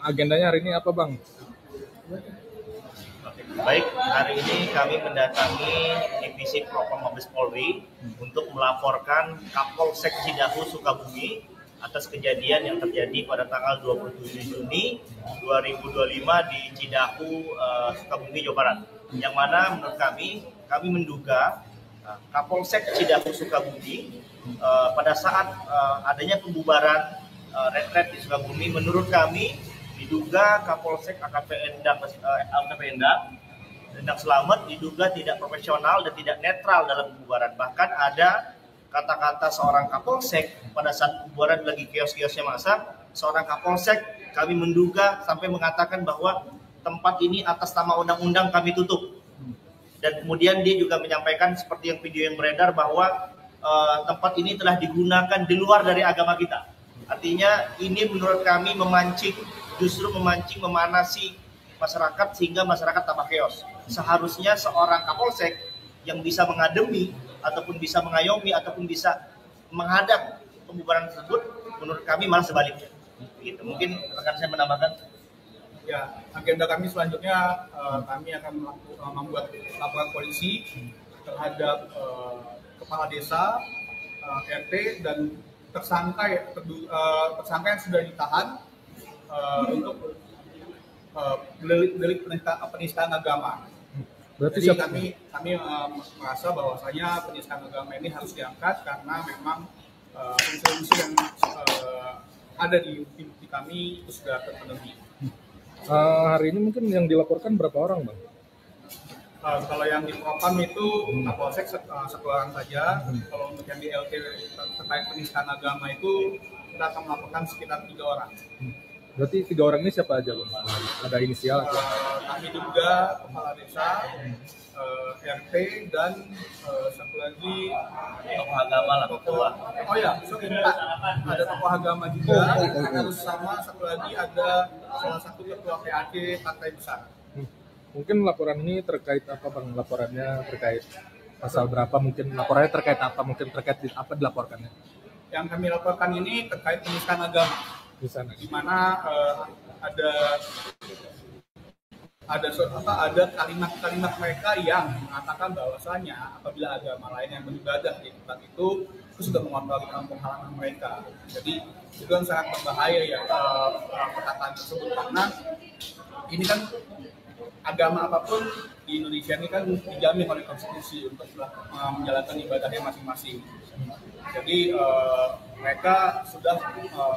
agendanya hari ini apa, Bang? Baik, hari ini kami mendatangi Divisi Propam Mabes Polri untuk melaporkan Kapolsek Cidahu Sukabumi atas kejadian yang terjadi pada tanggal 27 Juni 2025 di Cidahu, Sukabumi, Jawa Barat. Yang mana menurut kami menduga Kapolsek Cidahu Sukabumi pada saat adanya pembubaran retret di Sukabumi, menurut kami diduga Kapolsek AKP Endang Slamet diduga tidak profesional dan tidak netral dalam pembubaran. Bahkan ada kata-kata seorang Kapolsek pada saat pembubaran lagi kios-kiosnya masa, seorang Kapolsek kami menduga sampai mengatakan bahwa tempat ini atas nama undang-undang kami tutup. Dan kemudian dia juga menyampaikan seperti yang video yang beredar bahwa tempat ini telah digunakan di luar dari agama kita. Artinya ini menurut kami justru memancing, memanasi masyarakat sehingga masyarakat tambah chaos. Seharusnya seorang Kapolsek yang bisa mengademi ataupun bisa mengayomi ataupun bisa menghadap pembubaran tersebut, menurut kami malah sebaliknya. Gitu. Mungkin rekan saya menambahkan. Ya, agenda kami selanjutnya kami akan membuat laporan polisi terhadap kepala desa, RT dan tersangka yang sudah ditahan untuk delik penistaan agama. Berarti jadi kami merasa bahwasanya penistaan agama ini harus diangkat karena memang unsur-unsur yang ada di bukti kami itu sudah terpenuhi. Hari ini mungkin yang dilaporkan berapa orang, Bang? Kalau yang di Propam itu Kapolsek satu orang saja. Kalau untuk yang di LT terkait penistaan agama itu kita akan melaporkan sekitar 3 orang. Berarti 3 orang ini siapa aja, Bang? Ada inisial atau? Kami juga kepala desa, RT dan satu lagi Tokoh agama lah, ketua. Oh ya, ada tokoh agama juga. Terus sama satu lagi ada salah satu ketua PAC partai besar. Mungkin laporan ini terkait apa, Bang? Laporannya terkait pasal berapa? Mungkin laporannya terkait apa? Mungkin terkait apa dilaporkannya? Yang kami laporkan ini terkait penistaan agama. Di mana ada kalimat-kalimat mereka yang mengatakan bahwasanya apabila agama lain yang beribadah di tempat itu sudah mengotori kampung halaman mereka. Jadi itu kan sangat berbahaya ya perkataan tersebut, karena ini kan agama apapun di Indonesia ini kan dijamin oleh konstitusi untuk menjalankan ibadahnya masing-masing. Jadi mereka sudah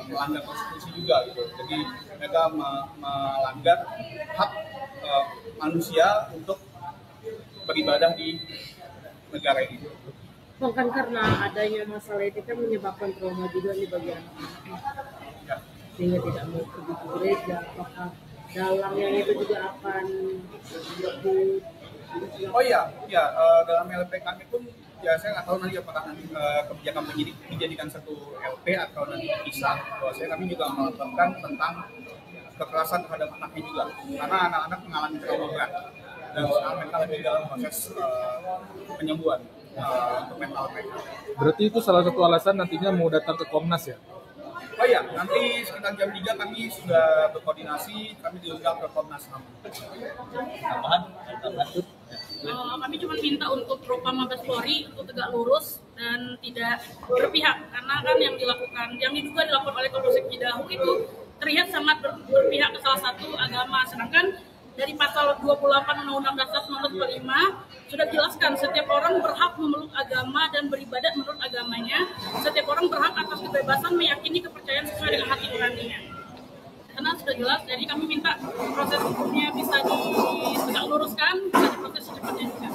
melanggar konstitusi juga gitu. Jadi mereka melanggar hak manusia untuk beribadah di negara ini. Bukan karena adanya masalah itu kan menyebabkan trauma juga di bagian Ya. sehingga tidak mau pergi ke gereja. Apakah dalam yang itu juga akan Oh iya, dalam LP kami pun ya saya nggak tahu nanti apakah nanti kebijakan penyidik dijadikan satu LP atau nanti dipisah. Bahwasanya kami juga melaporkan tentang kekerasan terhadap anaknya juga, karena anak-anak mengalami trauma berat dan sekarang mereka lagi dalam proses penyembuhan untuk mental mereka. Berarti itu salah satu alasan nantinya mau datang ke Komnas ya? Oh iya, nanti sekitar jam 3 kami sudah berkoordinasi, kami diundang ke Komnas HAM. Tambahan. Kami cuma minta untuk Propam Mabes Polri untuk tegak lurus dan tidak berpihak, karena kan yang diduga dilakukan oleh Kapolsek Cidahu itu terlihat sangat berpihak ke salah satu agama, sedangkan dari pasal 28 Undang-Undang Dasar 1945 sudah dijelaskan setiap orang berhak memeluk agama dan beribadat menurut agamanya. Setiap orang berhak atas kebebasan meyakini kepercayaan sesuai dengan hati nuraninya. Karena sudah jelas, jadi kami minta proses hukumnya bisa ditegak luruskan, bisa diproses secepatnya juga.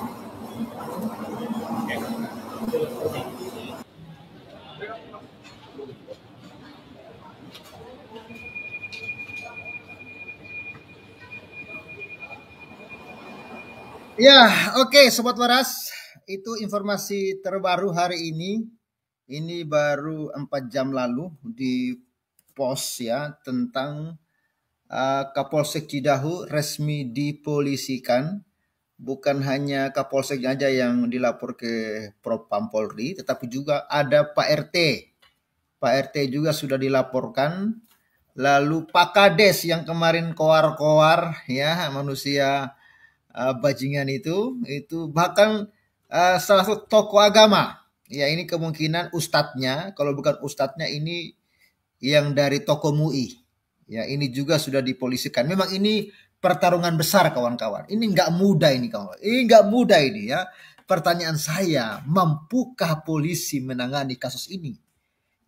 Ya, oke, Sobat Waras, itu informasi terbaru hari ini. Ini baru 4 jam lalu di post ya tentang Kapolsek Cidahu resmi dipolisikan. Bukan hanya Kapolsek aja yang dilapor ke Propam Polri, tetapi juga ada Pak RT. Pak RT juga sudah dilaporkan lalu Pak Kades yang kemarin koar-koar ya, manusia bajingan itu bahkan salah satu tokoh agama. Ya, ini kemungkinan ustadznya, kalau bukan ustadznya ini yang dari tokoh MUI. Ya, ini juga sudah dipolisikan. Memang ini pertarungan besar kawan-kawan. Ini nggak mudah ini kawan. Ini nggak mudah ini ya. Pertanyaan saya, mampukah polisi menangani kasus ini?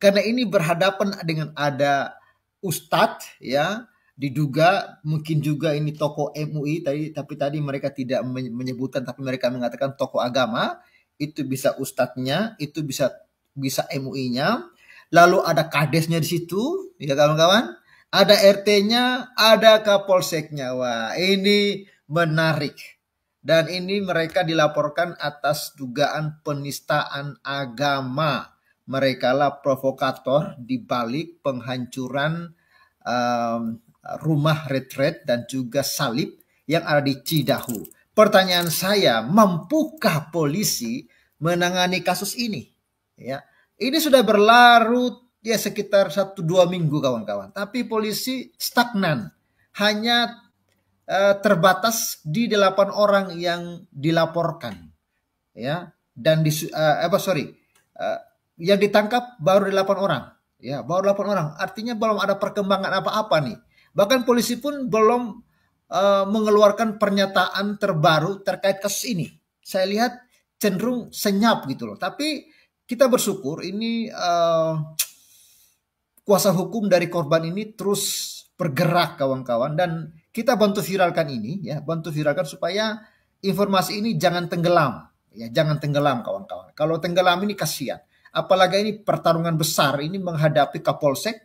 Karena ini berhadapan dengan ada ustadz ya, diduga mungkin juga ini tokoh MUI tapi tadi mereka tidak menyebutkan, tapi mereka mengatakan tokoh agama. Itu bisa ustadznya, itu bisa MUI-nya, lalu ada kadesnya di situ, ya kawan-kawan, ada RT-nya, ada kapolseknya. Wah, ini menarik. Dan ini mereka dilaporkan atas dugaan penistaan agama. Mereka lah provokator di balik penghancuran rumah retret dan juga salib yang ada di Cidahu. Pertanyaan saya, mampukah polisi menangani kasus ini? Ya, ini sudah berlarut ya sekitar 1-2 minggu kawan-kawan. Tapi polisi stagnan, hanya terbatas di 8 orang yang dilaporkan. Ya, dan yang ditangkap baru 8 orang. Ya, baru 8 orang. Artinya belum ada perkembangan apa-apa nih. Bahkan polisi pun belum mengeluarkan pernyataan terbaru terkait kasus ini. Saya lihat cenderung senyap gitu loh. Tapi kita bersyukur ini kuasa hukum dari korban ini terus bergerak kawan-kawan, dan kita bantu viralkan ini ya, bantu viralkan supaya informasi ini jangan tenggelam ya, jangan tenggelam kawan-kawan. Kalau tenggelam ini kasihan. Apalagi ini pertarungan besar ini menghadapi Kapolsek,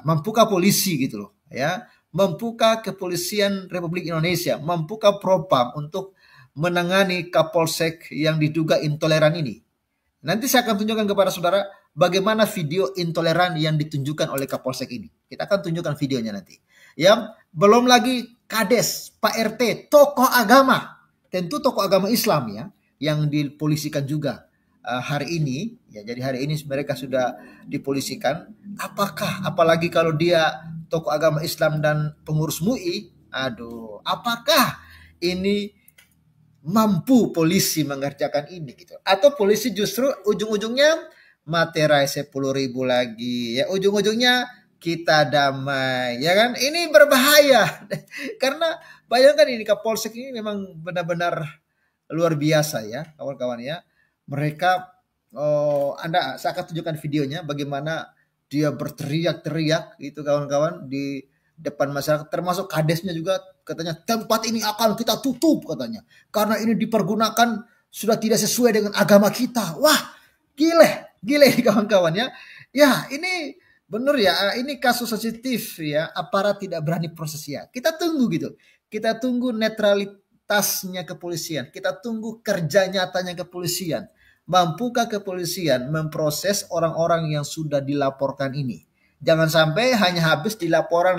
mampukah polisi gitu loh ya. Mampukah kepolisian Republik Indonesia, mampukah Propam untuk menangani Kapolsek yang diduga intoleran ini? Nanti saya akan tunjukkan kepada saudara bagaimana video intoleran yang ditunjukkan oleh Kapolsek ini. Kita akan tunjukkan videonya nanti. Ya, belum lagi Kades, Pak RT, tokoh agama, tentu tokoh agama Islam ya, yang dipolisikan juga hari ini. Ya, jadi hari ini mereka sudah dipolisikan. Apalagi kalau dia tokoh agama Islam dan pengurus MUI, aduh, apakah ini mampu polisi mengerjakan ini gitu? Atau polisi justru ujung-ujungnya materai 10.000 lagi, ya ujung-ujungnya kita damai, ya kan? Ini berbahaya karena bayangkan ini Kapolsek ini memang benar-benar luar biasa ya kawan-kawan ya. Mereka, saya akan tunjukkan videonya bagaimana dia berteriak-teriak gitu kawan-kawan di depan masyarakat, termasuk kadesnya juga katanya tempat ini akan kita tutup katanya karena ini dipergunakan sudah tidak sesuai dengan agama kita. Wah, gile kawan-kawan ya. Ya, ini benar ya, ini kasus sensitif ya, aparat tidak berani proses ya. Kita tunggu gitu. Kita tunggu netralitasnya kepolisian. Kita tunggu kerja nyatanya kepolisian. Mampukah kepolisian memproses orang-orang yang sudah dilaporkan ini? Jangan sampai hanya habis di laporan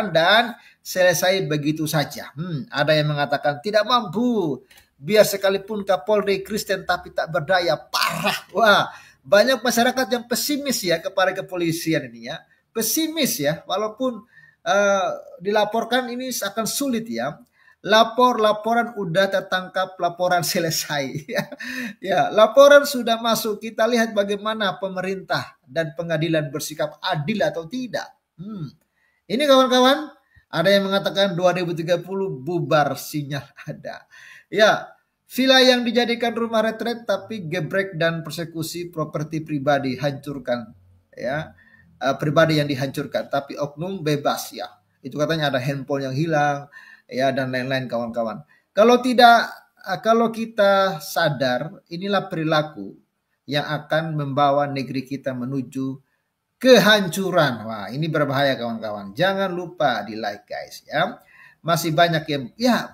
dan selesai begitu saja. Ada yang mengatakan tidak mampu. Biar sekalipun Kapolri Kristen tapi tak berdaya. Parah. Wah, banyak masyarakat yang pesimis ya kepada kepolisian ini ya. Pesimis ya. Walaupun dilaporkan ini akan sulit ya. Laporan udah tertangkap, laporan selesai. Ya, laporan sudah masuk. Kita lihat bagaimana pemerintah dan pengadilan bersikap adil atau tidak. Ini kawan-kawan, ada yang mengatakan 2030 bubar, sinyal ada. Ya, villa yang dijadikan rumah retret tapi gebrek dan persekusi properti pribadi hancurkan. Ya, pribadi yang dihancurkan, tapi oknum bebas ya. Itu katanya ada handphone yang hilang. Ya, dan lain-lain kawan-kawan. Kalau kita sadar, inilah perilaku yang akan membawa negeri kita menuju kehancuran. Wah, ini berbahaya kawan-kawan. Jangan lupa di like guys ya. Masih banyak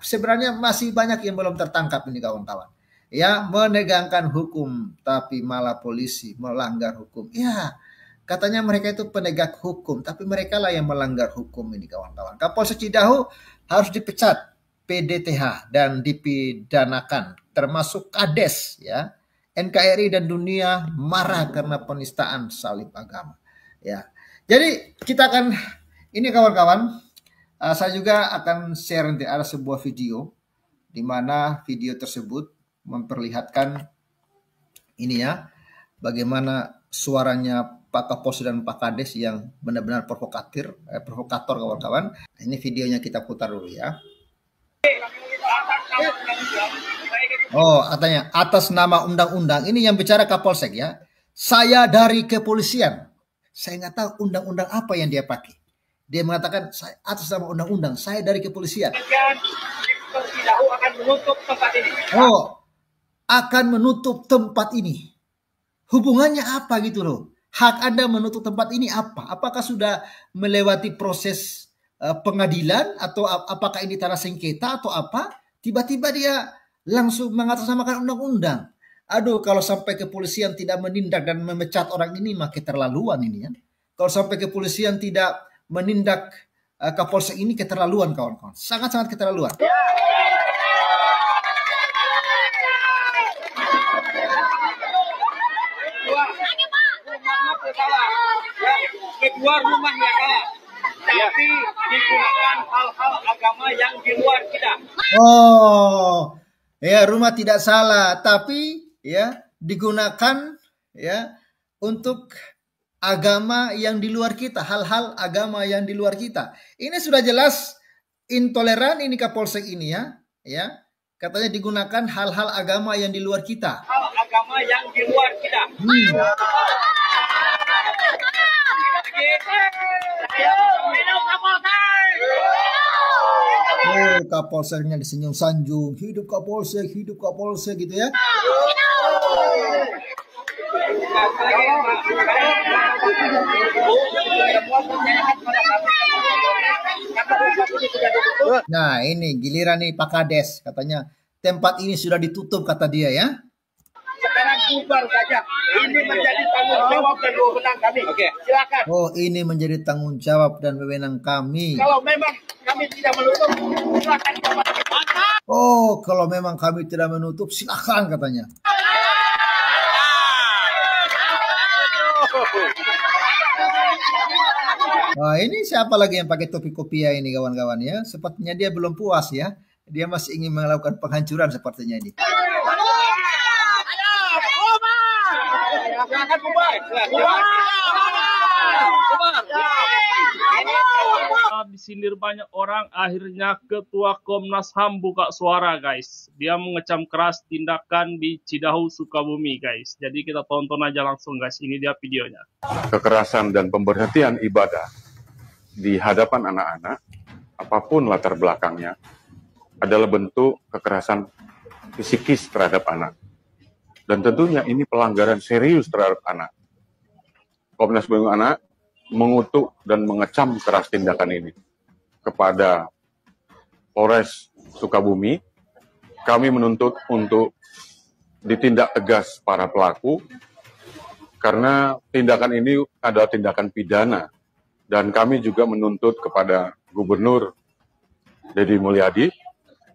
sebenarnya masih banyak yang belum tertangkap ini kawan-kawan. Ya, menegakkan hukum tapi malah polisi melanggar hukum. Ya, katanya mereka itu penegak hukum, tapi mereka lah yang melanggar hukum ini kawan-kawan. Kapolsek Cidahu harus dipecat, PDTH dan dipidanakan, termasuk Kades ya. NKRI dan dunia marah karena penistaan salib agama. Ya, Jadi kita akan, ini kawan-kawan, saya juga akan share nanti ada sebuah video, di mana video tersebut memperlihatkan ini ya, bagaimana suaranya Pak Kapolsek dan Pak Kades yang benar-benar provokator kawan-kawan. Ini videonya kita putar dulu ya. Oh, katanya atas nama undang-undang, ini yang bicara Kapolsek ya. Saya dari kepolisian. Saya nggak tahu undang-undang apa yang dia pakai. Dia mengatakan saya atas nama undang-undang, saya dari kepolisian. Oh, akan menutup tempat ini. Hubungannya apa gitu loh? Hak Anda menutup tempat ini apa? Apakah sudah melewati proses pengadilan atau apakah ini tanah sengketa atau apa? Tiba-tiba dia langsung mengatasnamakan undang-undang. Aduh, kalau sampai kepolisian tidak menindak dan memecat orang ini, mah keterlaluan ini ya. Kalau sampai kepolisian tidak menindak Kapolsek ini, keterlaluan kawan-kawan. Sangat-sangat keterlaluan. Kedua rumahnya kalah, tapi digunakan hal-hal agama yang di luar kita. Oh, ya rumah tidak salah, tapi ya digunakan ya untuk agama yang di luar kita, hal-hal agama yang di luar kita. Ini sudah jelas intoleran ini Kapolsek ini ya. Katanya digunakan hal-hal agama yang di luar kita. Hal agama yang di luar kita. Oh, Kapolseknya disenyum sanjung, hidup Kapolsek gitu ya. Nah, ini giliran nih Pak Kades, katanya tempat ini sudah ditutup kata dia ya. Sekarang bubar saja. Ini menjadi tanggung jawab dan wewenang kami. Silakan. Oh, ini menjadi tanggung jawab dan wewenang kami. Kalau memang kami tidak menutup, silakan. Oh, kalau memang kami tidak menutup, silakan katanya. Wah, ini siapa lagi yang pakai topi kopiah ini kawan-kawan ya? Sepertinya dia belum puas ya. Dia masih ingin melakukan penghancuran sepertinya ini. Disindir banyak orang, akhirnya Ketua Komnas HAM buka suara guys. Dia mengecam keras tindakan di Cidahu, Sukabumi guys. Jadi kita tonton aja langsung guys, ini dia videonya. Kekerasan dan pemberhentian ibadah di hadapan anak-anak, apapun latar belakangnya, adalah bentuk kekerasan psikis terhadap anak. Dan tentunya ini pelanggaran serius terhadap anak. Komnas Perlindungan Anak mengutuk dan mengecam keras tindakan ini. Kepada Polres Sukabumi, kami menuntut untuk ditindak tegas para pelaku, karena tindakan ini adalah tindakan pidana. Dan kami juga menuntut kepada Gubernur Deddy Mulyadi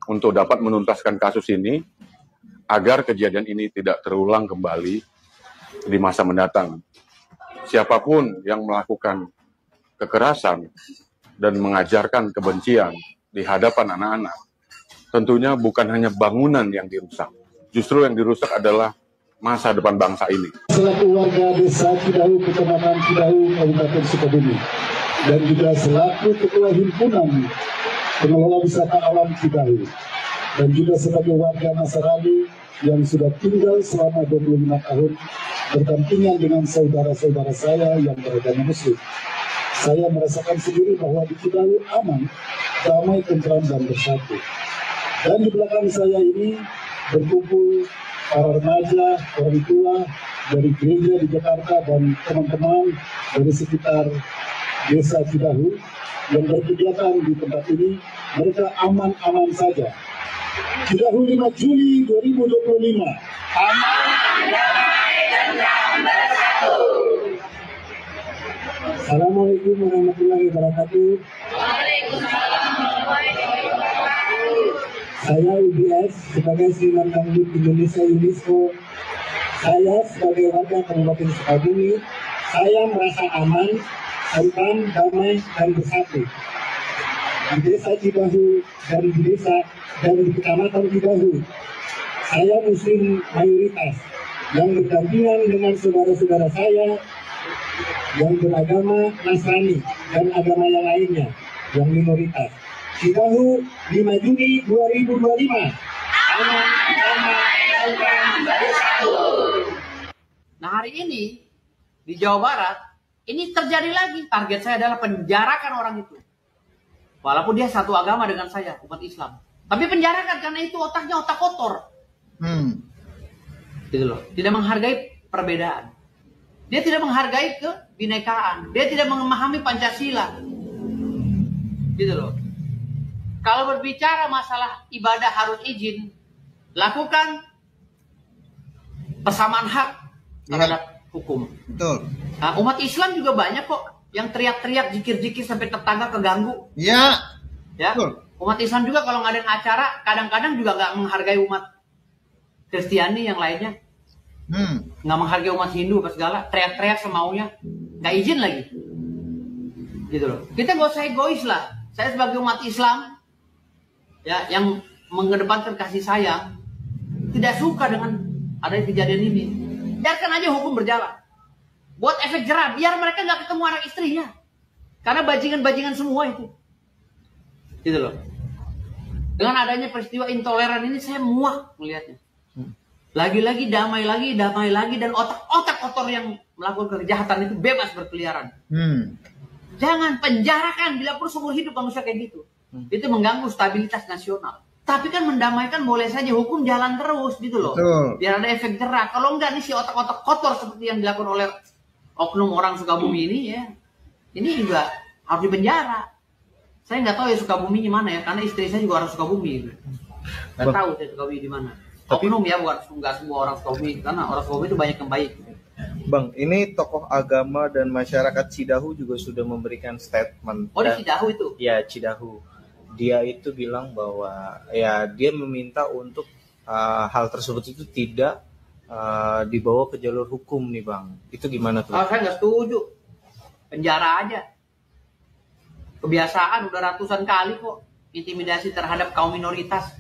untuk dapat menuntaskan kasus ini, agar kejadian ini tidak terulang kembali di masa mendatang. Siapapun yang melakukan kekerasan dan mengajarkan kebencian di hadapan anak-anak, tentunya bukan hanya bangunan yang dirusak. Justru yang dirusak adalah masa depan bangsa ini. Selaku warga desa Cidahu, Kecamatan Cidahu, Kabupaten Sukabumi, dan juga selaku Ketua Himpunan Pengelola Wisata Alam Cidahu, dan juga sebagai warga Masarani yang sudah tinggal selama 25 tahun berdampingan dengan saudara-saudara saya yang beragama Muslim. Saya merasakan sendiri bahwa di Cidahu aman, damai, tentram, dan bersatu. Dan di belakang saya ini berkumpul para remaja, orang tua dari gereja di Jakarta dan teman-teman dari sekitar desa Cidahu yang berkegiatan di tempat ini. Mereka aman-aman saja. Cidahu 5 Juli 2025. Aman, damai, tentram, bersatu. Assalamualaikum warahmatullahi wabarakatuh. Saya UBS sebagai Sri Mandangdut Indonesia UNESCO. Saya sebagai warga Kabupaten Sukabumi, saya merasa aman, tentang damai dan bersatu. Di desa Cidahu dan di desa dan di kecamatan Cidahu, saya muslim mayoritas yang berdampingan dengan saudara-saudara saya yang beragama Nasrani dan agama yang lainnya yang minoritas. Cidahu 5 Juni 2025. Aman, damai, bersatu. Nah, hari ini di Jawa Barat ini terjadi lagi. Target saya adalah penjarakan orang itu. Walaupun dia satu agama dengan saya, umat Islam. Tapi penjarakan karena itu otaknya otak kotor. Gitu loh. Tidak menghargai perbedaan. Dia tidak menghargai kebinekaan. Dia tidak memahami Pancasila. Gitu loh. Kalau berbicara masalah ibadah harus izin, lakukan persamaan hak terhadap hukum. Betul. Nah, umat Islam juga banyak kok yang teriak-teriak zikir-zikir sampai tetangga keganggu. Ya. Ya. Betul. Umat Islam juga kalau ngadain acara kadang-kadang juga nggak menghargai umat Kristiani yang lainnya. Nggak menghargai umat Hindu apa segala, teriak-teriak semaunya, nggak izin lagi. Gitu loh. Kita nggak usah egois lah. Saya sebagai umat Islam ya yang mengedepankan kasih sayang tidak suka dengan ada kejadian ini. Biarkan aja hukum berjalan. Buat efek jerah, biar mereka nggak ketemu anak istrinya. Karena bajingan-bajingan semua itu. Gitu loh. Dengan adanya peristiwa intoleran ini saya muak melihatnya. Lagi-lagi damai lagi, dan otak-otak kotor yang melakukan kejahatan itu bebas berkeliaran. Jangan penjarakan bila perlu seumur hidup manusia kayak gitu. Itu mengganggu stabilitas nasional. Tapi kan mendamaikan boleh saja, hukum jalan terus gitu loh. Betul. Biar ada efek jerah. Kalau enggak nih si otak-otak kotor seperti yang dilakukan oleh oknum orang Sukabumi ini ya. Ini juga harus dipenjara. Saya nggak tahu ya Sukabumi di mana ya, karena istri saya juga orang Sukabumi. Nggak tahu saya Sukabumi di mana. Oknum ya, bukan nggak semua orang Sukabumi, karena orang Sukabumi itu banyak yang baik. Bang, ini tokoh agama dan masyarakat Cidahu juga sudah memberikan statement. Oh, di Cidahu itu? Ya, Cidahu. Dia itu bilang bahwa ya dia meminta untuk hal tersebut itu tidak dibawa ke jalur hukum nih Bang. Itu gimana tuh? Saya nggak setuju. Penjara aja. Kebiasaan udah ratusan kali kok intimidasi terhadap kaum minoritas.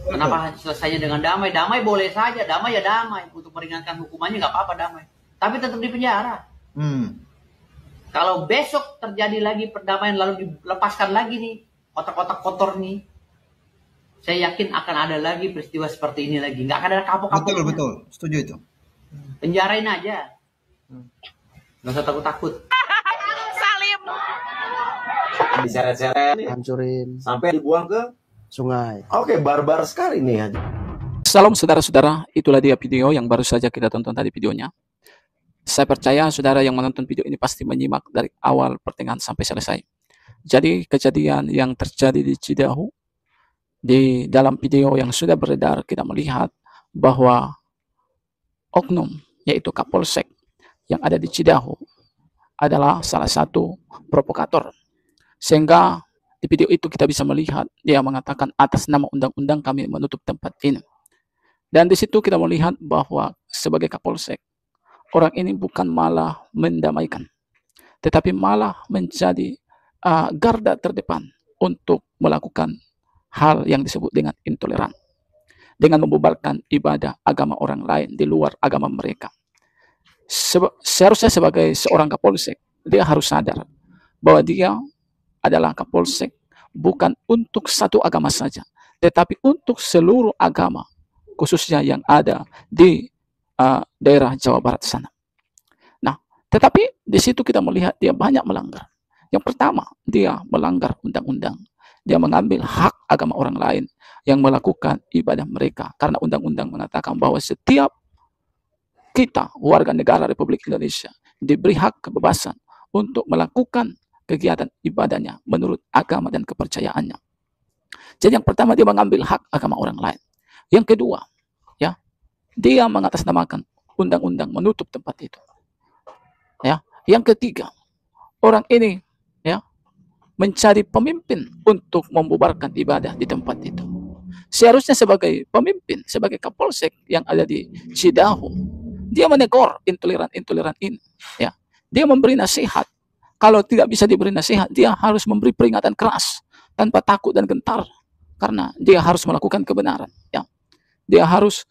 Kenapa selesainya dengan damai? Damai boleh saja, damai ya damai. Untuk meringankan hukumannya nggak apa-apa damai. Tapi tetap di penjara. Kalau besok terjadi lagi perdamaian lalu dilepaskan lagi nih otak-otak kotor nih, saya yakin akan ada lagi peristiwa seperti ini lagi. Nggak akan ada kapok-kapoknya. Betul, setuju itu. Penjarain aja. Nggak usah takut-takut. Salim. Diseret-seret, hancurin, sampai dibuang ke sungai. Oke, barbar sekali nih. Salam saudara-saudara, itulah dia video yang baru saja kita tonton tadi videonya. Saya percaya saudara yang menonton video ini pasti menyimak dari awal pertengahan sampai selesai. Jadi kejadian yang terjadi di Cidahu, di dalam video yang sudah beredar kita melihat bahwa oknum yaitu Kapolsek yang ada di Cidahu adalah salah satu provokator. Sehingga di video itu kita bisa melihat dia mengatakan atas nama undang-undang kami menutup tempat ini. Dan di situ kita melihat bahwa sebagai Kapolsek, orang ini bukan malah mendamaikan, tetapi malah menjadi garda terdepan untuk melakukan hal yang disebut dengan intoleran, dengan membubarkan ibadah agama orang lain di luar agama mereka. Seharusnya sebagai seorang Kapolsek, dia harus sadar bahwa dia adalah Kapolsek bukan untuk satu agama saja, tetapi untuk seluruh agama, khususnya yang ada di daerah Jawa Barat sana. Nah, tetapi di situ kita melihat dia banyak melanggar. Yang pertama, dia melanggar undang-undang. Dia mengambil hak agama orang lain yang melakukan ibadah mereka. Karena undang-undang mengatakan bahwa setiap kita, warga negara Republik Indonesia, diberi hak kebebasan untuk melakukan kegiatan ibadahnya menurut agama dan kepercayaannya. Jadi yang pertama, dia mengambil hak agama orang lain. Yang kedua, ya, dia mengatasnamakan undang-undang menutup tempat itu. Ya, yang ketiga, orang ini ya mencari pemimpin untuk membubarkan ibadah di tempat itu. Seharusnya sebagai pemimpin, sebagai Kapolsek yang ada di Cidahu, dia menegur intoleran ini. Ya, dia memberi nasihat kalau tidak bisa diberi nasihat, dia harus memberi peringatan keras tanpa takut dan gentar, karena dia harus melakukan kebenaran. Ya, dia harus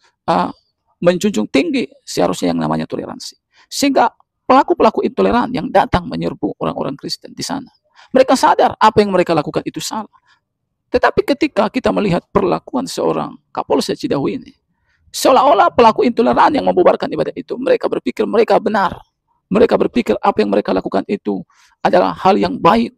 menjunjung tinggi seharusnya yang namanya toleransi. Sehingga pelaku-pelaku intoleran yang datang menyerbu orang-orang Kristen di sana, mereka sadar apa yang mereka lakukan itu salah. Tetapi ketika kita melihat perlakuan seorang Kapolsek Cidahu ini, seolah-olah pelaku intoleran yang membubarkan ibadah itu, mereka berpikir mereka benar. Mereka berpikir apa yang mereka lakukan itu adalah hal yang baik.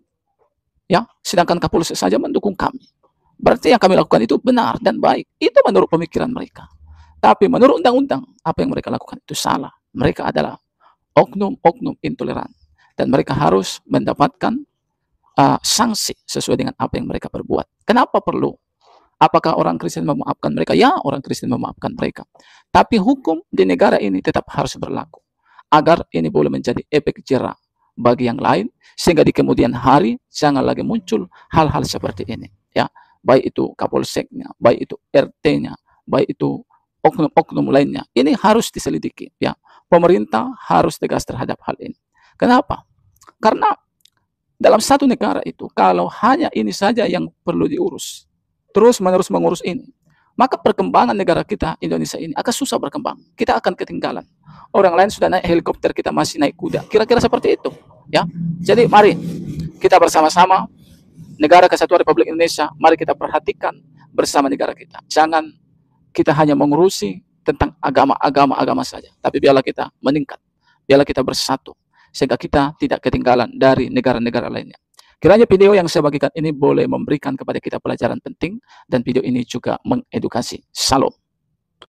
Ya, sedangkan Kapolsek saja mendukung kami. Berarti yang kami lakukan itu benar dan baik. Itu menurut pemikiran mereka. Tapi menurut undang-undang, apa yang mereka lakukan itu salah. Mereka adalah oknum-oknum intoleran. Dan mereka harus mendapatkan sanksi sesuai dengan apa yang mereka perbuat. Kenapa perlu? Apakah orang Kristen memaafkan mereka? Ya, orang Kristen memaafkan mereka. Tapi hukum di negara ini tetap harus berlaku, agar ini boleh menjadi efek jerah bagi yang lain, sehingga di kemudian hari jangan lagi muncul hal-hal seperti ini. Ya, baik itu Kapolseknya, baik itu RT-nya, baik itu oknum-oknum lainnya. Ini harus diselidiki. Ya, pemerintah harus tegas terhadap hal ini. Kenapa? Karena dalam satu negara itu, kalau hanya ini saja yang perlu diurus, terus-menerus mengurus ini, maka perkembangan negara kita, Indonesia ini, akan susah berkembang. Kita akan ketinggalan. Orang lain sudah naik helikopter, kita masih naik kuda. Kira-kira seperti itu. Ya, jadi mari kita bersama-sama, negara Kesatuan Republik Indonesia, mari kita perhatikan bersama negara kita. Jangan kita hanya mengurusi tentang agama saja, tapi biarlah kita meningkat, biarlah kita bersatu, sehingga kita tidak ketinggalan dari negara-negara lainnya. Kiranya video yang saya bagikan ini boleh memberikan kepada kita pelajaran penting, dan video ini juga mengedukasi. Salam.